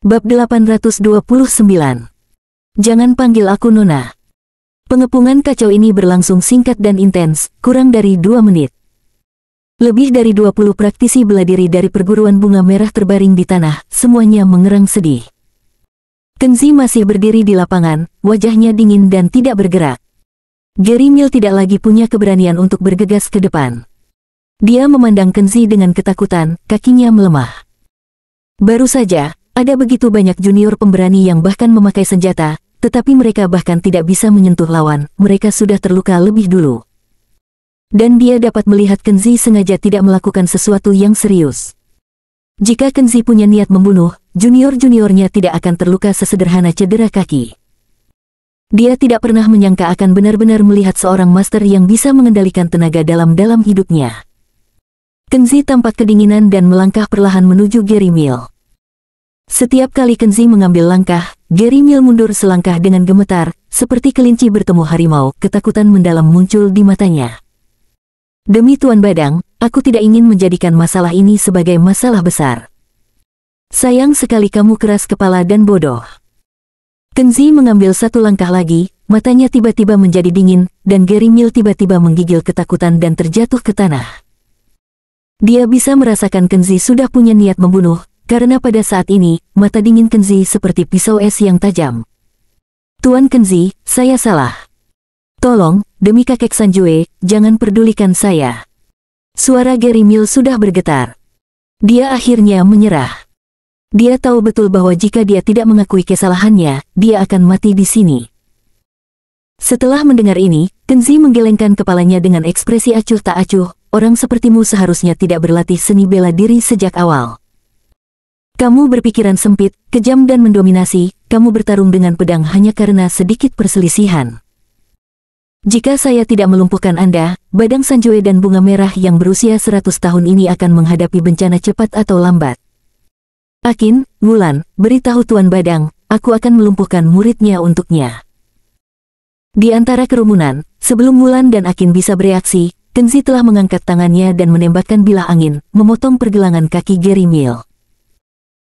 Bab 829. Jangan panggil aku Nona. Pengepungan kacau ini berlangsung singkat dan intens, kurang dari 2 menit. Lebih dari 20 praktisi bela diri dari perguruan bunga merah terbaring di tanah, semuanya mengerang sedih. Kenzi masih berdiri di lapangan, wajahnya dingin dan tidak bergerak. Gary Mill tidak lagi punya keberanian untuk bergegas ke depan. Dia memandang Kenzi dengan ketakutan, kakinya melemah. Baru saja, ada begitu banyak junior pemberani yang bahkan memakai senjata, tetapi mereka bahkan tidak bisa menyentuh lawan, mereka sudah terluka lebih dulu. Dan dia dapat melihat Kenzi sengaja tidak melakukan sesuatu yang serius. Jika Kenzi punya niat membunuh, junior-juniornya tidak akan terluka sesederhana cedera kaki. Dia tidak pernah menyangka akan benar-benar melihat seorang master yang bisa mengendalikan tenaga dalam hidupnya. Kenzi tampak kedinginan dan melangkah perlahan menuju Gary Mill. Setiap kali Kenzi mengambil langkah, Gary Mill mundur selangkah dengan gemetar, seperti kelinci bertemu harimau, ketakutan mendalam muncul di matanya. Demi Tuan Badang, aku tidak ingin menjadikan masalah ini sebagai masalah besar. Sayang sekali kamu keras kepala dan bodoh. Kenzi mengambil satu langkah lagi, matanya tiba-tiba menjadi dingin, dan Gary Mill tiba-tiba menggigil ketakutan dan terjatuh ke tanah. Dia bisa merasakan Kenzi sudah punya niat membunuh, karena pada saat ini, mata dingin Kenzi seperti pisau es yang tajam. Tuan Kenzi, saya salah. Tolong, demi kakek Sanjue, jangan pedulikan saya. Suara Gary Mill sudah bergetar. Dia akhirnya menyerah. Dia tahu betul bahwa jika dia tidak mengakui kesalahannya, dia akan mati di sini. Setelah mendengar ini, Kenzi menggelengkan kepalanya dengan ekspresi acuh tak acuh, orang sepertimu seharusnya tidak berlatih seni bela diri sejak awal. Kamu berpikiran sempit, kejam dan mendominasi, kamu bertarung dengan pedang hanya karena sedikit perselisihan. Jika saya tidak melumpuhkan Anda, Badang Sanjue dan Bunga Merah yang berusia 100 tahun ini akan menghadapi bencana cepat atau lambat. Akin, Wulan, beritahu Tuan Badang, aku akan melumpuhkan muridnya untuknya. Di antara kerumunan, sebelum Wulan dan Akin bisa bereaksi, Kenzi telah mengangkat tangannya dan menembakkan bilah angin, memotong pergelangan kaki Gary Mill.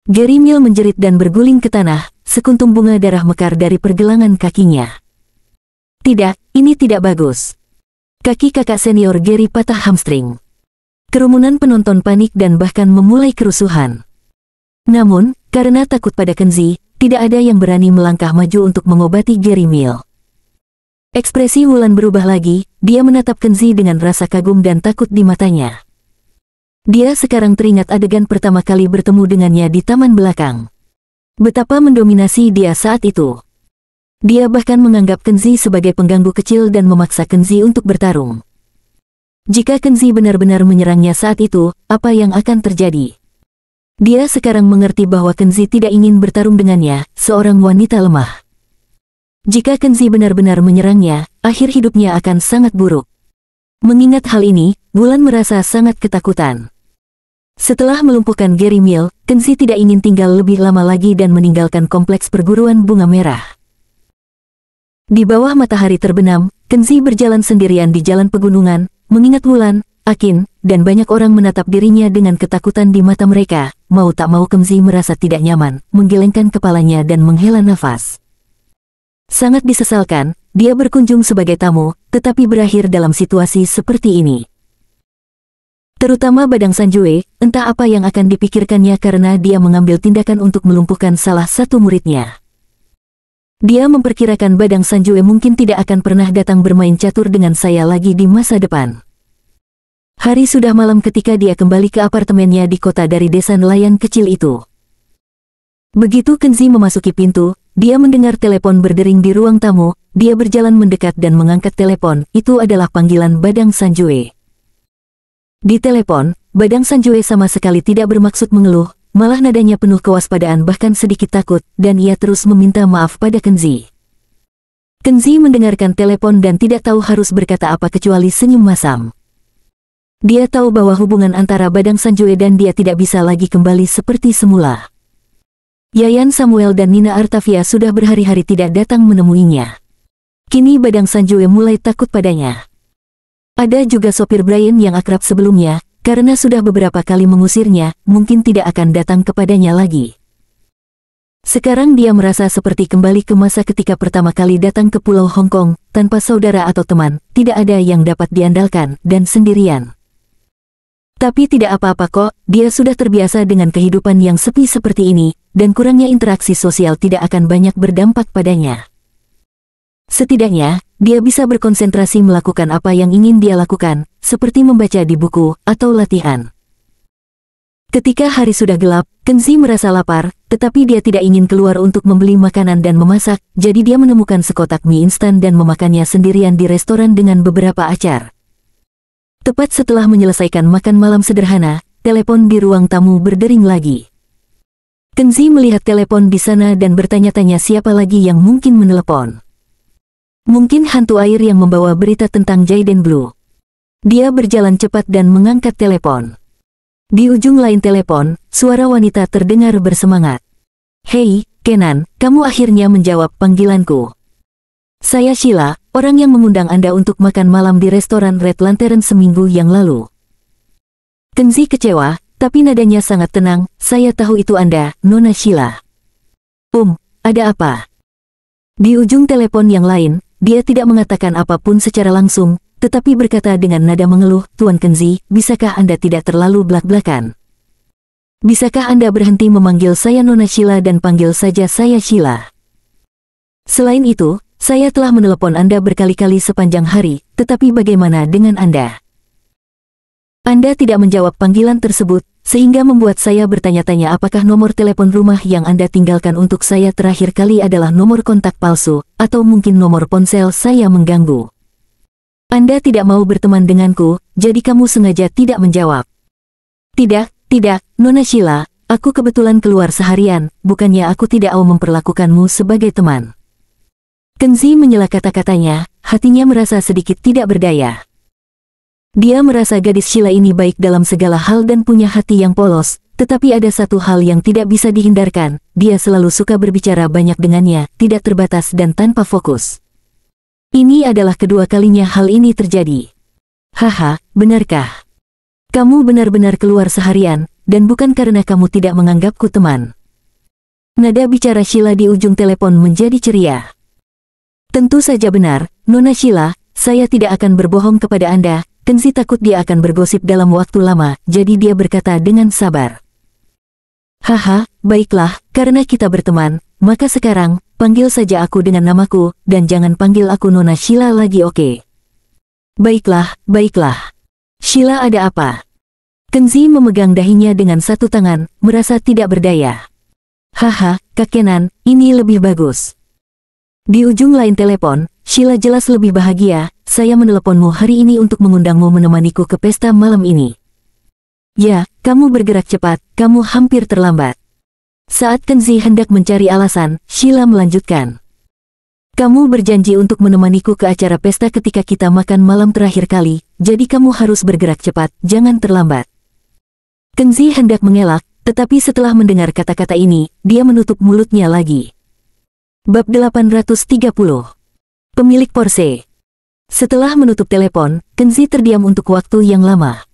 Gary Mill menjerit dan berguling ke tanah, sekuntum bunga darah mekar dari pergelangan kakinya. Tidak, ini tidak bagus. Kaki kakak senior Gary patah hamstring. Kerumunan penonton panik dan bahkan memulai kerusuhan. Namun, karena takut pada Kenzi, tidak ada yang berani melangkah maju untuk mengobati Gary Mill. Ekspresi Wulan berubah lagi, dia menatap Kenzi dengan rasa kagum dan takut di matanya. Dia sekarang teringat adegan pertama kali bertemu dengannya di taman belakang. Betapa mendominasi dia saat itu. Dia bahkan menganggap Kenzi sebagai pengganggu kecil dan memaksa Kenzi untuk bertarung. Jika Kenzi benar-benar menyerangnya saat itu, apa yang akan terjadi? Dia sekarang mengerti bahwa Kenzi tidak ingin bertarung dengannya, seorang wanita lemah. Jika Kenzi benar-benar menyerangnya, akhir hidupnya akan sangat buruk. Mengingat hal ini, Wulan merasa sangat ketakutan. Setelah melumpuhkan Gary Mill, Kenzi tidak ingin tinggal lebih lama lagi dan meninggalkan kompleks perguruan bunga merah. Di bawah matahari terbenam, Kenzi berjalan sendirian di jalan pegunungan, mengingat Wulan, Akin, dan banyak orang menatap dirinya dengan ketakutan di mata mereka. Mau tak mau Kenzi merasa tidak nyaman, menggelengkan kepalanya dan menghela nafas. Sangat disesalkan, dia berkunjung sebagai tamu, tetapi berakhir dalam situasi seperti ini. Terutama Badang Sanjue, entah apa yang akan dipikirkannya karena dia mengambil tindakan untuk melumpuhkan salah satu muridnya. Dia memperkirakan Badang Sanjue mungkin tidak akan pernah datang bermain catur dengan saya lagi di masa depan. Hari sudah malam ketika dia kembali ke apartemennya di kota dari desa nelayan kecil itu. Begitu Kenzi memasuki pintu, dia mendengar telepon berdering di ruang tamu, dia berjalan mendekat dan mengangkat telepon, itu adalah panggilan Badang Sanjue. Di telepon, Badang Sanjue sama sekali tidak bermaksud mengeluh, malah nadanya penuh kewaspadaan bahkan sedikit takut, dan ia terus meminta maaf pada Kenzi. Kenzi mendengarkan telepon dan tidak tahu harus berkata apa kecuali senyum masam. Dia tahu bahwa hubungan antara Badang Sanjue dan dia tidak bisa lagi kembali seperti semula. Yayan Samuel dan Nina Artavia sudah berhari-hari tidak datang menemuinya. Kini Badang Sanjue mulai takut padanya. Ada juga sopir Brian yang akrab sebelumnya, karena sudah beberapa kali mengusirnya, mungkin tidak akan datang kepadanya lagi. Sekarang dia merasa seperti kembali ke masa ketika pertama kali datang ke Pulau Hong Kong, tanpa saudara atau teman, tidak ada yang dapat diandalkan, dan sendirian. Tapi tidak apa-apa kok, dia sudah terbiasa dengan kehidupan yang sepi seperti ini, dan kurangnya interaksi sosial tidak akan banyak berdampak padanya. Setidaknya, dia bisa berkonsentrasi melakukan apa yang ingin dia lakukan, seperti membaca di buku, atau latihan. Ketika hari sudah gelap, Kenzi merasa lapar, tetapi dia tidak ingin keluar untuk membeli makanan dan memasak, jadi dia menemukan sekotak mie instan dan memakannya sendirian di restoran dengan beberapa acar. Tepat setelah menyelesaikan makan malam sederhana, telepon di ruang tamu berdering lagi. Kenzi melihat telepon di sana dan bertanya-tanya siapa lagi yang mungkin menelepon. Mungkin hantu air yang membawa berita tentang Jaden Blue. Dia berjalan cepat dan mengangkat telepon. Di ujung lain telepon, suara wanita terdengar bersemangat. "Hei, Kenan, kamu akhirnya menjawab panggilanku. Saya Sheila, orang yang mengundang Anda untuk makan malam di restoran Red Lantern seminggu yang lalu." Kenzi kecewa, tapi nadanya sangat tenang. "Saya tahu itu Anda, Nona Sheila." Ada apa?" Di ujung telepon yang lain, dia tidak mengatakan apapun secara langsung, tetapi berkata dengan nada mengeluh, "Tuan Kenzi, bisakah Anda tidak terlalu blak-blakan? Bisakah Anda berhenti memanggil saya Nona Sheila dan panggil saja saya Sheila? Selain itu, saya telah menelepon Anda berkali-kali sepanjang hari, tetapi bagaimana dengan Anda? Anda tidak menjawab panggilan tersebut, sehingga membuat saya bertanya-tanya apakah nomor telepon rumah yang Anda tinggalkan untuk saya terakhir kali adalah nomor kontak palsu, atau mungkin nomor ponsel saya mengganggu. Anda tidak mau berteman denganku, jadi kamu sengaja tidak menjawab." Tidak, Nona Sheila, aku kebetulan keluar seharian, bukannya aku tidak mau memperlakukanmu sebagai teman. Kenzi menyela kata-katanya, hatinya merasa sedikit tidak berdaya. Dia merasa gadis Sheila ini baik dalam segala hal dan punya hati yang polos, tetapi ada satu hal yang tidak bisa dihindarkan, dia selalu suka berbicara banyak dengannya, tidak terbatas dan tanpa fokus. Ini adalah kedua kalinya hal ini terjadi. "Haha, benarkah? Kamu benar-benar keluar seharian, dan bukan karena kamu tidak menganggapku teman." Nada bicara Sheila di ujung telepon menjadi ceria. "Tentu saja benar, Nona Sheila, saya tidak akan berbohong kepada Anda." Kenzi takut dia akan bergosip dalam waktu lama, jadi dia berkata dengan sabar. "Haha, baiklah, karena kita berteman, maka sekarang, panggil saja aku dengan namaku, dan jangan panggil aku Nona Sheila lagi, oke?" Baiklah. Sheila, ada apa?" Kenzi memegang dahinya dengan satu tangan, merasa tidak berdaya. "Haha, Kak Kenan, ini lebih bagus." Di ujung lain telepon, Sheila jelas lebih bahagia. "Saya meneleponmu hari ini untuk mengundangmu menemaniku ke pesta malam ini." "Ya, kamu bergerak cepat, kamu hampir terlambat." Saat Kenzi hendak mencari alasan, Sheila melanjutkan. "Kamu berjanji untuk menemaniku ke acara pesta ketika kita makan malam terakhir kali, jadi kamu harus bergerak cepat, jangan terlambat." Kenzi hendak mengelak, tetapi setelah mendengar kata-kata ini, dia menutup mulutnya lagi. Bab 830. Pemilik Porsche. Setelah menutup telepon, Kenzi terdiam untuk waktu yang lama.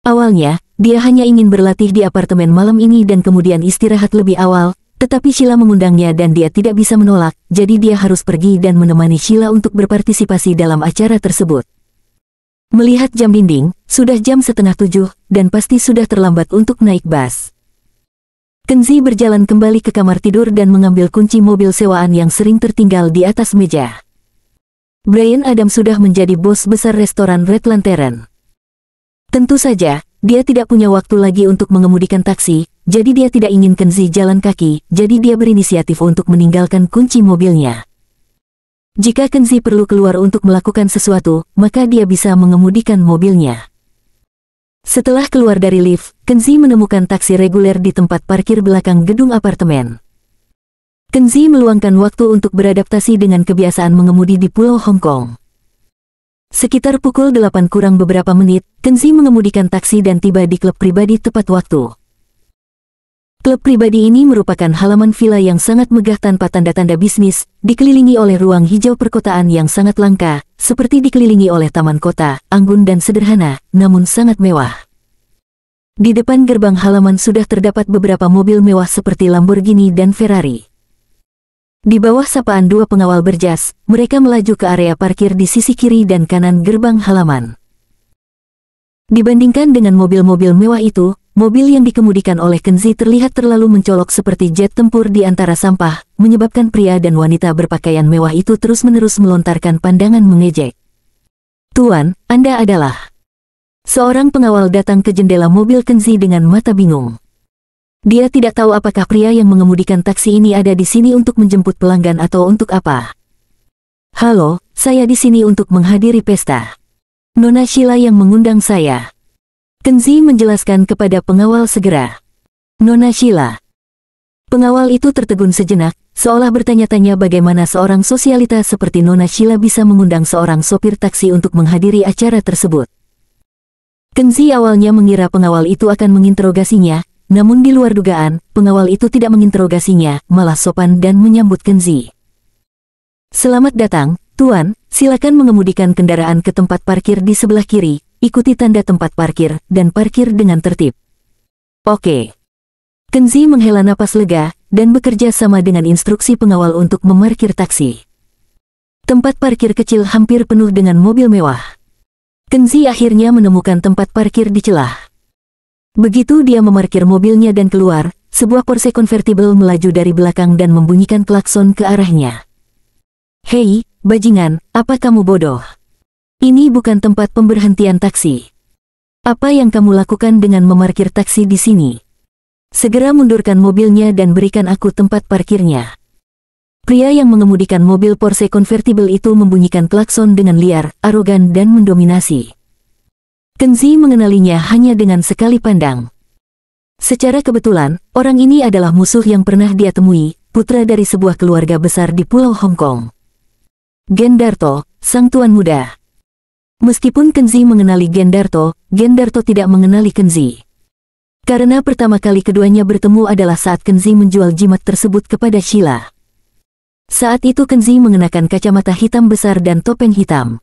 Awalnya, dia hanya ingin berlatih di apartemen malam ini dan kemudian istirahat lebih awal, tetapi Sheila mengundangnya dan dia tidak bisa menolak, jadi dia harus pergi dan menemani Sheila untuk berpartisipasi dalam acara tersebut. Melihat jam dinding, sudah jam 6:30, dan pasti sudah terlambat untuk naik bus. Kenzi berjalan kembali ke kamar tidur dan mengambil kunci mobil sewaan yang sering tertinggal di atas meja. Bryan Adams sudah menjadi bos besar restoran Red Lantern. Tentu saja, dia tidak punya waktu lagi untuk mengemudikan taksi, jadi dia tidak ingin Kenzi jalan kaki, jadi dia berinisiatif untuk meninggalkan kunci mobilnya. Jika Kenzi perlu keluar untuk melakukan sesuatu, maka dia bisa mengemudikan mobilnya. Setelah keluar dari lift, Kenzi menemukan taksi reguler di tempat parkir belakang gedung apartemen. Kenzi meluangkan waktu untuk beradaptasi dengan kebiasaan mengemudi di Pulau Hong Kong. Sekitar pukul 8 kurang beberapa menit, Kenzi mengemudikan taksi dan tiba di klub pribadi tepat waktu. Klub pribadi ini merupakan halaman villa yang sangat megah tanpa tanda-tanda bisnis, dikelilingi oleh ruang hijau perkotaan yang sangat langka, seperti dikelilingi oleh taman kota, anggun dan sederhana, namun sangat mewah. Di depan gerbang halaman sudah terdapat beberapa mobil mewah seperti Lamborghini dan Ferrari. Di bawah sapaan dua pengawal berjas, mereka melaju ke area parkir di sisi kiri dan kanan gerbang halaman. Dibandingkan dengan mobil-mobil mewah itu, mobil yang dikemudikan oleh Kenzi terlihat terlalu mencolok seperti jet tempur di antara sampah, menyebabkan pria dan wanita berpakaian mewah itu terus-menerus melontarkan pandangan mengejek. "Tuan, Anda adalah..." Seorang pengawal datang ke jendela mobil Kenzi dengan mata bingung. Dia tidak tahu apakah pria yang mengemudikan taksi ini ada di sini untuk menjemput pelanggan atau untuk apa. "Halo, saya di sini untuk menghadiri pesta. Nona Sheila yang mengundang saya." Kenzi menjelaskan kepada pengawal segera. "Nona Sheila." Pengawal itu tertegun sejenak, seolah bertanya-tanya bagaimana seorang sosialita seperti Nona Sheila bisa mengundang seorang sopir taksi untuk menghadiri acara tersebut. Kenzi awalnya mengira pengawal itu akan menginterogasinya, namun di luar dugaan, pengawal itu tidak menginterogasinya, malah sopan dan menyambut Kenzi. "Selamat datang, Tuan, silakan mengemudikan kendaraan ke tempat parkir di sebelah kiri, ikuti tanda tempat parkir, dan parkir dengan tertib." "Oke." Kenzi menghela napas lega, dan bekerja sama dengan instruksi pengawal untuk memarkir taksi. Tempat parkir kecil hampir penuh dengan mobil mewah. Kenzi akhirnya menemukan tempat parkir di celah. Begitu dia memarkir mobilnya dan keluar, sebuah Porsche convertible melaju dari belakang dan membunyikan klakson ke arahnya. "Hei, bajingan, apa kamu bodoh? Ini bukan tempat pemberhentian taksi. Apa yang kamu lakukan dengan memarkir taksi di sini? Segera mundurkan mobilnya dan berikan aku tempat parkirnya." Pria yang mengemudikan mobil Porsche convertible itu membunyikan klakson dengan liar, arogan dan mendominasi. Kenzi mengenalinya hanya dengan sekali pandang. Secara kebetulan, orang ini adalah musuh yang pernah dia temui, putra dari sebuah keluarga besar di Pulau Hong Kong. Gendarto, sang tuan muda. Meskipun Kenzi mengenali Gendarto tidak mengenali Kenzi. Karena pertama kali keduanya bertemu adalah saat Kenzi menjual jimat tersebut kepada Sheila. Saat itu Kenzi mengenakan kacamata hitam besar dan topeng hitam.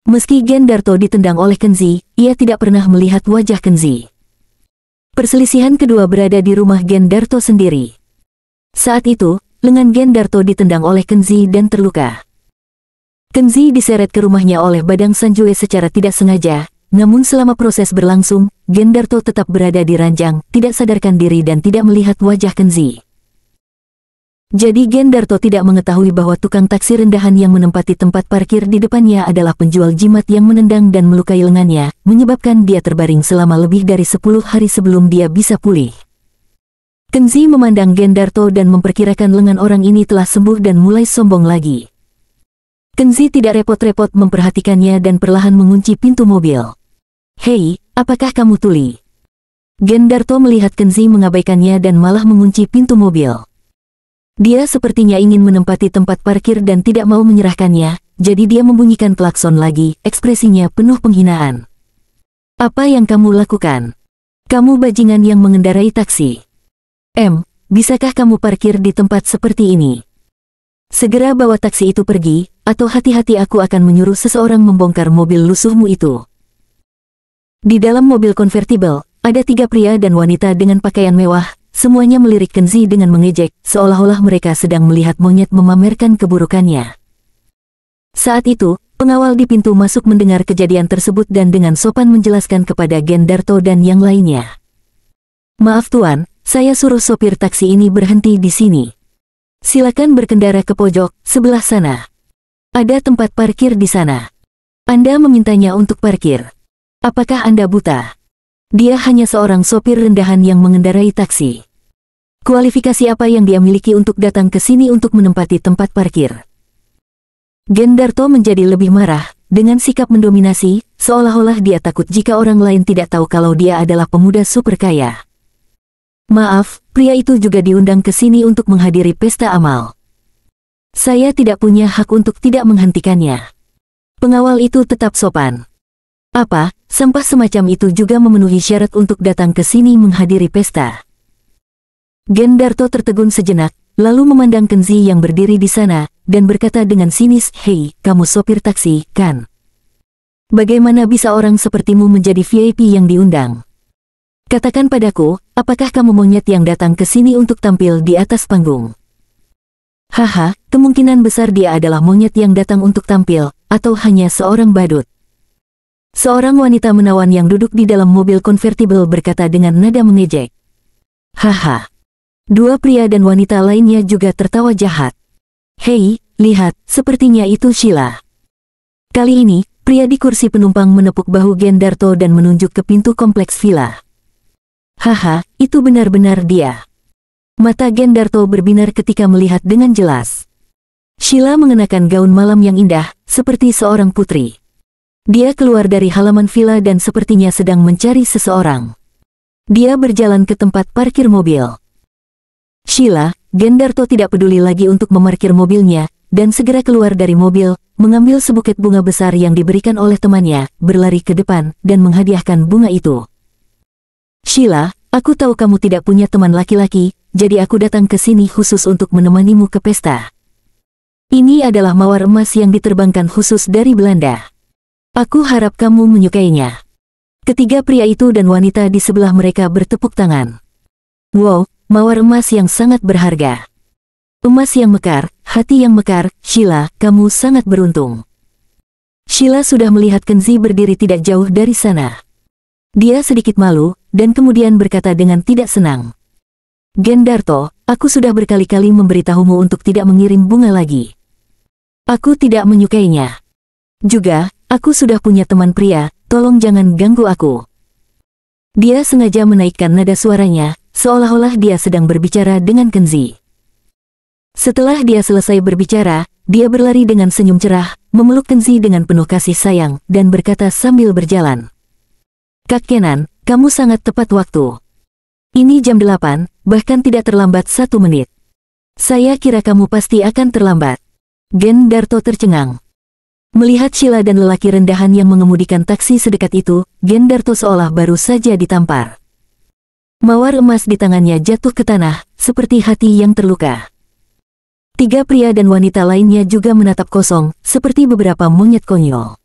Meski Gendarto ditendang oleh Kenzi, ia tidak pernah melihat wajah Kenzi. Perselisihan kedua berada di rumah Gendarto sendiri. Saat itu, lengan Gendarto ditendang oleh Kenzi dan terluka. Kenzi diseret ke rumahnya oleh Badang Sanjue secara tidak sengaja, namun selama proses berlangsung, Gendarto tetap berada di ranjang, tidak sadarkan diri dan tidak melihat wajah Kenzi. Jadi Gendarto tidak mengetahui bahwa tukang taksi rendahan yang menempati tempat parkir di depannya adalah penjual jimat yang menendang dan melukai lengannya, menyebabkan dia terbaring selama lebih dari 10 hari sebelum dia bisa pulih. Kenzi memandang Gendarto dan memperkirakan lengan orang ini telah sembuh dan mulai sombong lagi. Kenzi tidak repot-repot memperhatikannya dan perlahan mengunci pintu mobil. "Hei, apakah kamu tuli?" Gendarto melihat Kenzi mengabaikannya dan malah mengunci pintu mobil. Dia sepertinya ingin menempati tempat parkir dan tidak mau menyerahkannya, jadi dia membunyikan klakson lagi, ekspresinya penuh penghinaan. "Apa yang kamu lakukan? Kamu bajingan yang mengendarai taksi. Bisakah kamu parkir di tempat seperti ini? Segera bawa taksi itu pergi, atau hati-hati aku akan menyuruh seseorang membongkar mobil lusuhmu itu." Di dalam mobil convertible, ada 3 pria dan wanita dengan pakaian mewah. Semuanya melirik Kenzi dengan mengejek, seolah-olah mereka sedang melihat monyet memamerkan keburukannya. Saat itu, pengawal di pintu masuk mendengar kejadian tersebut dan dengan sopan menjelaskan kepada Gendarto dan yang lainnya. "Maaf tuan, saya suruh sopir taksi ini berhenti di sini. Silakan berkendara ke pojok, sebelah sana. Ada tempat parkir di sana. Anda memintanya untuk parkir. Apakah Anda buta? Dia hanya seorang sopir rendahan yang mengendarai taksi. Kualifikasi apa yang dia miliki untuk datang ke sini untuk menempati tempat parkir?" Gendarto menjadi lebih marah, dengan sikap mendominasi, seolah-olah dia takut jika orang lain tidak tahu kalau dia adalah pemuda super kaya. "Maaf, pria itu juga diundang ke sini untuk menghadiri pesta amal. Saya tidak punya hak untuk tidak menghentikannya." Pengawal itu tetap sopan. "Apa, sampah semacam itu juga memenuhi syarat untuk datang ke sini menghadiri pesta?" Gendarto tertegun sejenak, lalu memandang Kenzi yang berdiri di sana, dan berkata dengan sinis, "Hei, kamu sopir taksi, kan? Bagaimana bisa orang sepertimu menjadi VIP yang diundang? Katakan padaku, apakah kamu monyet yang datang ke sini untuk tampil di atas panggung? Haha, kemungkinan besar dia adalah monyet yang datang untuk tampil, atau hanya seorang badut. Seorang wanita menawan yang duduk di dalam mobil konvertibel berkata dengan nada mengejek. Haha. Dua pria dan wanita lainnya juga tertawa jahat. Hei, lihat, sepertinya itu Sheila. Kali ini, pria di kursi penumpang menepuk bahu Gendarto dan menunjuk ke pintu kompleks villa. Haha, itu benar-benar dia. Mata Gendarto berbinar ketika melihat dengan jelas. Sheila mengenakan gaun malam yang indah, seperti seorang putri. Dia keluar dari halaman villa dan sepertinya sedang mencari seseorang. Dia berjalan ke tempat parkir mobil. Sheila, Gendarto tidak peduli lagi untuk memarkir mobilnya, dan segera keluar dari mobil, mengambil sebuket bunga besar yang diberikan oleh temannya, berlari ke depan, dan menghadiahkan bunga itu. Sheila, aku tahu kamu tidak punya teman laki-laki, jadi aku datang ke sini khusus untuk menemanimu ke pesta. Ini adalah mawar emas yang diterbangkan khusus dari Belanda. Aku harap kamu menyukainya. Ketiga pria itu dan wanita di sebelah mereka bertepuk tangan. Wow, mawar emas yang sangat berharga. Emas yang mekar, hati yang mekar, Sheila, kamu sangat beruntung. Sheila sudah melihat Kenzi berdiri tidak jauh dari sana. Dia sedikit malu, dan kemudian berkata dengan tidak senang. Gendarto, aku sudah berkali-kali memberitahumu untuk tidak mengirim bunga lagi. Aku tidak menyukainya. Juga, aku sudah punya teman pria, tolong jangan ganggu aku. Dia sengaja menaikkan nada suaranya, seolah-olah dia sedang berbicara dengan Kenzi. Setelah dia selesai berbicara, dia berlari dengan senyum cerah, memeluk Kenzi dengan penuh kasih sayang, dan berkata sambil berjalan. Kak Kenan, kamu sangat tepat waktu. Ini jam 8, bahkan tidak terlambat 1 menit. Saya kira kamu pasti akan terlambat. Gendarto tercengang. Melihat Sheila dan lelaki rendahan yang mengemudikan taksi sedekat itu, Gendarto seolah baru saja ditampar. Mawar emas di tangannya jatuh ke tanah, seperti hati yang terluka. Tiga pria dan wanita lainnya juga menatap kosong, seperti beberapa monyet konyol.